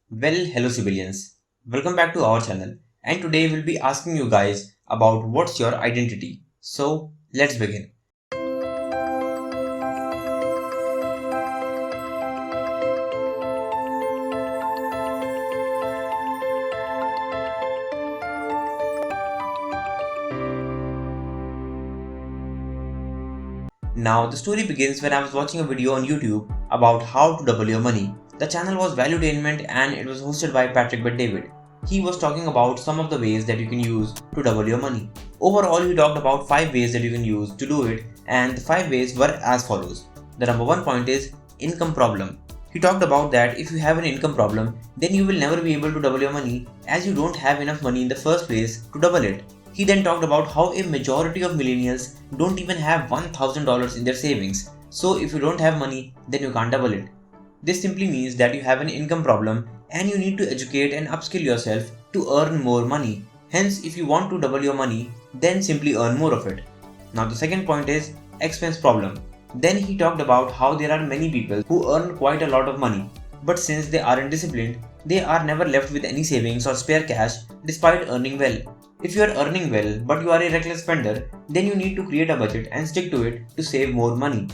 Hello civilians. Welcome back to our channel. And today we'll be asking you guys about what's your identity. So, let's begin. Now, the story begins when I was watching a video on YouTube about how to double your money. The channel was Valuetainment and it was hosted by Patrick Bet-David. He was talking about some of the ways that you can use to double your money. Overall, he talked about 5 ways that you can use to do it, and the 5 ways were as follows. The number 1 point is income problem. He talked about that if you have an income problem, then you will never be able to double your money as you don't have enough money in the first place to double it. He then talked about how a majority of millennials don't even have $1,000 in their savings. So if you don't have money, then you can't double it. This simply means that you have an income problem and you need to educate and upskill yourself to earn more money. Hence, if you want to double your money, then simply earn more of it. Now the second point is expense problem. Then he talked about how there are many people who earn quite a lot of money, but since they aren't disciplined, they are never left with any savings or spare cash despite earning well. If you are earning well but you are a reckless spender, then you need to create a budget and stick to it to save more money.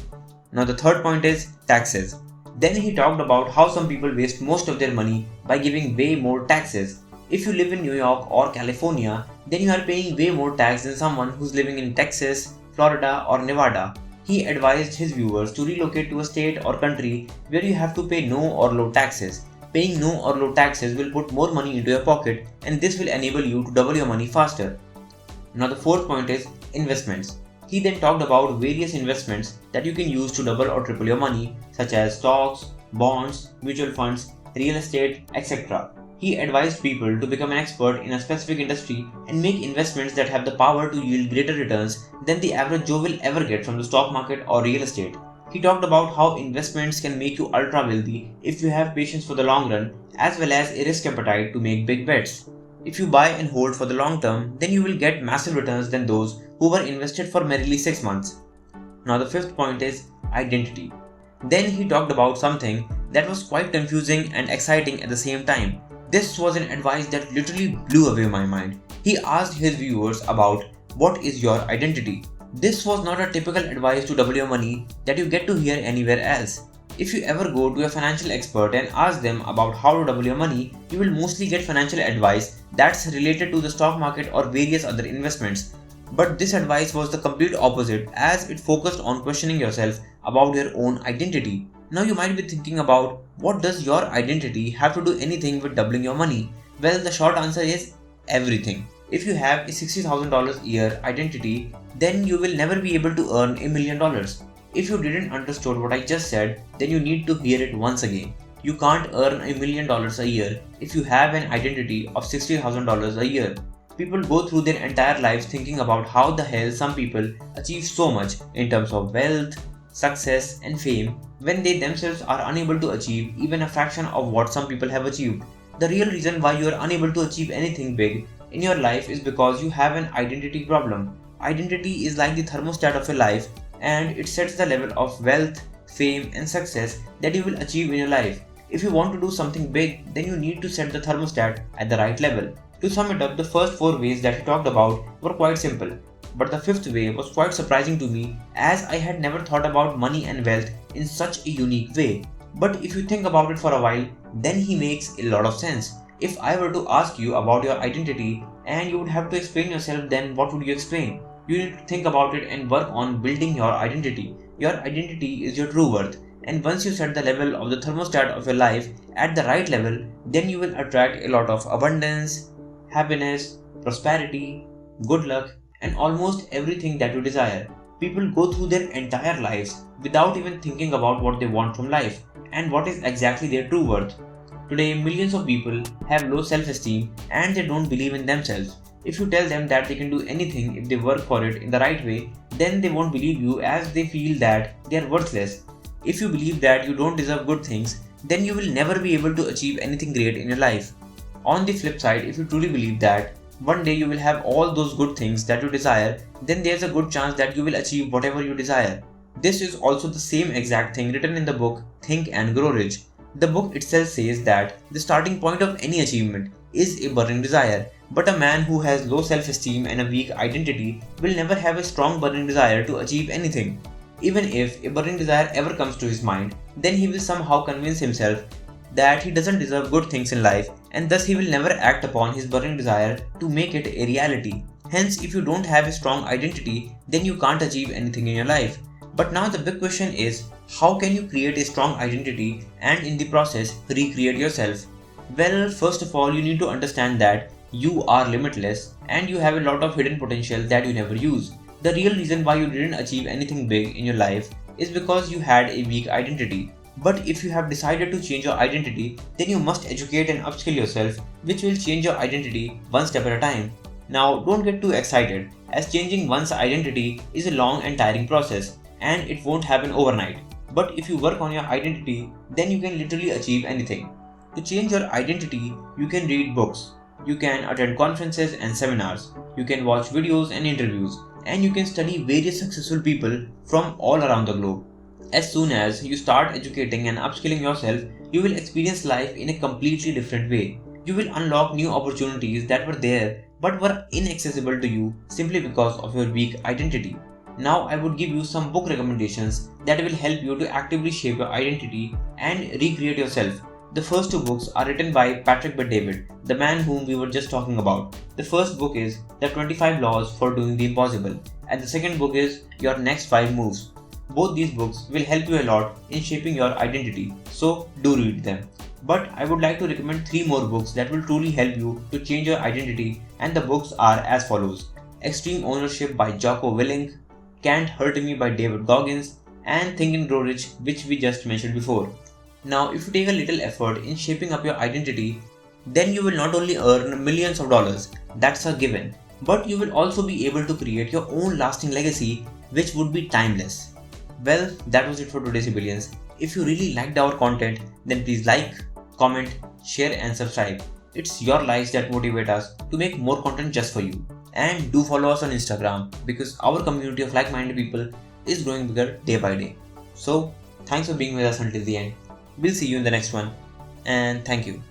Now the third point is taxes. Then he talked about how some people waste most of their money by giving way more taxes. If you live in New York or California, then you are paying way more tax than someone who's living in Texas, Florida or Nevada. He advised his viewers to relocate to a state or country where you have to pay no or low taxes. Paying no or low taxes will put more money into your pocket, and this will enable you to double your money faster. Now the fourth point is investments. He then talked about various investments that you can use to double or triple your money, such as stocks, bonds, mutual funds, real estate, etc. He advised people to become an expert in a specific industry and make investments that have the power to yield greater returns than the average Joe will ever get from the stock market or real estate. He talked about how investments can make you ultra wealthy if you have patience for the long run as well as a risk appetite to make big bets. If you buy and hold for the long term, then you will get massive returns than those who were invested for merely 6 months. Now the fifth point is identity. Then he talked about something that was quite confusing and exciting at the same time. This was an advice that literally blew away my mind. He asked his viewers about what is your identity. This was not a typical advice to double your money that you get to hear anywhere else. If you ever go to a financial expert and ask them about how to double your money, you will mostly get financial advice that's related to the stock market or various other investments. But this advice was the complete opposite as it focused on questioning yourself about your own identity. Now you might be thinking about what does your identity have to do anything with doubling your money? Well, the short answer is everything. If you have a $60,000 a year identity, then you will never be able to earn $1,000,000. If you didn't understood what I just said, then you need to hear it once again. You can't earn $1,000,000 a year if you have an identity of $60,000 a year. People go through their entire lives thinking about how the hell some people achieve so much in terms of wealth, success, and fame when they themselves are unable to achieve even a fraction of what some people have achieved. The real reason why you are unable to achieve anything big in your life is because you have an identity problem. Identity is like the thermostat of your life and it sets the level of wealth, fame, and success that you will achieve in your life. If you want to do something big, then you need to set the thermostat at the right level. To sum it up, the first 4 ways that he talked about were quite simple. But the fifth way was quite surprising to me as I had never thought about money and wealth in such a unique way. But if you think about it for a while, then he makes a lot of sense. If I were to ask you about your identity and you would have to explain yourself, then what would you explain? You need to think about it and work on building your identity. Your identity is your true worth, and once you set the level of the thermostat of your life at the right level, then you will attract a lot of abundance, happiness, prosperity, good luck, and almost everything that you desire. People go through their entire lives without even thinking about what they want from life and what is exactly their true worth. Today, millions of people have low self esteem and they don't believe in themselves. If you tell them that they can do anything if they work for it in the right way, then they won't believe you as they feel that they are worthless. If you believe that you don't deserve good things, then you will never be able to achieve anything great in your life. On the flip side, if you truly believe that one day you will have all those good things that you desire, then there's a good chance that you will achieve whatever you desire. This is also the same exact thing written in the book Think and Grow Rich. The book itself says that the starting point of any achievement is a burning desire, but a man who has low self-esteem and a weak identity will never have a strong burning desire to achieve anything. Even if a burning desire ever comes to his mind, then he will somehow convince himself that he doesn't deserve good things in life, and thus he will never act upon his burning desire to make it a reality. Hence, if you don't have a strong identity, then you can't achieve anything in your life. But now the big question is, how can you create a strong identity and in the process recreate yourself? Well, first of all, you need to understand that you are limitless and you have a lot of hidden potential that you never use. The real reason why you didn't achieve anything big in your life is because you had a weak identity. But if you have decided to change your identity, then you must educate and upskill yourself, which will change your identity one step at a time. Now, don't get too excited, as changing one's identity is a long and tiring process, and it won't happen overnight. But if you work on your identity, then you can literally achieve anything. To change your identity, you can read books, you can attend conferences and seminars, you can watch videos and interviews, and you can study various successful people from all around the globe. As soon as you start educating and upskilling yourself, you will experience life in a completely different way. You will unlock new opportunities that were there but were inaccessible to you simply because of your weak identity. Now, I would give you some book recommendations that will help you to actively shape your identity and recreate yourself. The first two books are written by Patrick Bet-David, the man whom we were just talking about. The first book is The 25 Laws for Doing the Impossible, and the second book is Your Next 5 Moves. Both these books will help you a lot in shaping your identity, so do read them. But I would like to recommend 3 more books that will truly help you to change your identity, and the books are as follows: Extreme Ownership by Jocko Willink, Can't Hurt Me by David Goggins, and Think and Grow Rich, which we just mentioned before. Now, if you take a little effort in shaping up your identity, then you will not only earn millions of dollars, that's a given, but you will also be able to create your own lasting legacy, which would be timeless. Well, that was it for today's Civilians. If you really liked our content, then please like, comment, share and subscribe. It's your likes that motivate us to make more content just for you. And do follow us on Instagram because our community of like-minded people is growing bigger day by day. So, thanks for being with us until the end. We'll see you in the next one, and thank you.